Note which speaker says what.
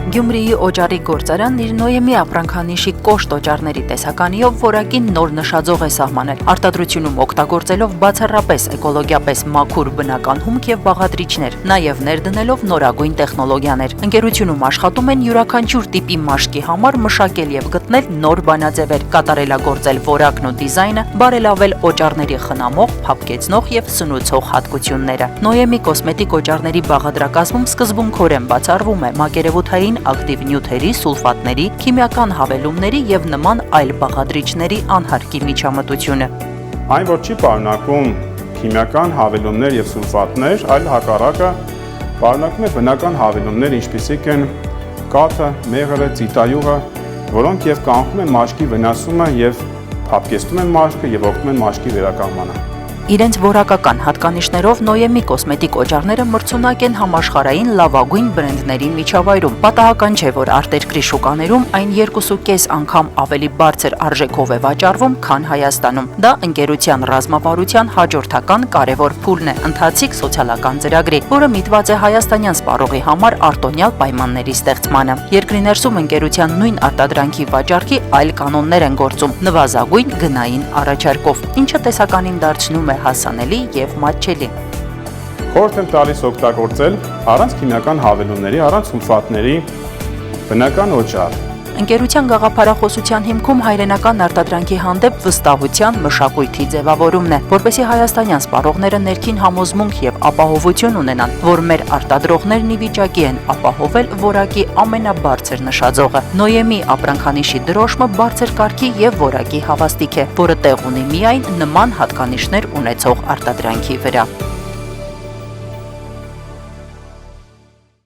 Speaker 1: Գյումրիի օջառի գործարանն իր նոյեմի ապրանքանիշի կոշտ օջառների տեսականիով որակին նոր նշաձող է սահմանել, արտադրությունում օգտագործելով բացառապես էկոլոգիապես մաքուր բնական հումք եւ բաղադրիչներ, նաեւ ներդնելով նորագույն տեխնոլոգիաներ։ Ընկերությունում աշխատում են յուրաքանչյուր տիպի մաշկի համար մշակել եւ գտնել նոր բանաձևեր, կատարելագործել որակն ու դիզայնը, բարելավել օջառների խնամող, փափկեցնող եւ սնուցող հատկությունները։ Նոյեմի կոսմետիկ օջառների բաղադրակազմում սկզբունքորեն բացառվում է մակերևութային ակտիվ նյութերի, սուլֆատների, քիմիական հավելումների եւ նման այլ բաղադրիչների անհարկի միջամտությունը։
Speaker 2: Այն, որ չի պարունակում քիմիական հավելումներ եւ սուլֆատներ, այլ հակառակը պարունակում է բնական հավելումներ, ինչպիսիք են կաթը, մեղրը, ծիտայուղը, որոնք եւ կանխում են մաշկի վնասումը եւ փափկեցնում են մաշկը եւ օգնում են մաշկի վերականգմանը։
Speaker 1: Իրենց որակական հատկանիշներով Նոյեմի կոսմետիկ օջառները մրցունակ են համաշխարհային լավագույն բրենդների միջավայրում։ Պատահական չէ, որ արտերկրի շուկաներում այն 2.5 անգամ ավելի բարձր արժեքով է վաճառվում, քան Հայաստանում։ Դա ընկերության ռազմավարության հաջորդական կարևոր փուլն է ընթացիկ սոցիալական ծրագրի, որը միտված է հայաստանյան սպառողի համար արտոնյալ պայմանների ստեղծմանը։ Երկրի ներսում ընկերության նույն արտադրանքի վաճառքի այլ կանոններ են գործում, նվազագույն գնային առաջարկով, ինչը տեսականին դարձնում է հասանելի եւ մատչելի։
Speaker 2: Խորհուրդ եմ տալիս օգտագործել առանց քիմիական հավելումների, առանց սուլֆատների բնական օջառ։
Speaker 1: Ընկերության գաղափարախոսության հիմքում հայրենական արտադրանքի հանդեպ վստահության մշակույթի ձևավորումն է, որպեսզի հայաստանյան սպառողները ներքին համոզմունք եւ ապահովություն ունենան, որ մեր արտադրողներն ի վիճակի են ապահովել որակի ամենաբարձր նշաձողը։ Նոյեմի ապրանքանիշի դրոշմը բարձր կարգի եւ որակի հավաստիք է, որը տեղ ունի միայն նման հատկանիշներ ունեցող արտադրանքի վրա։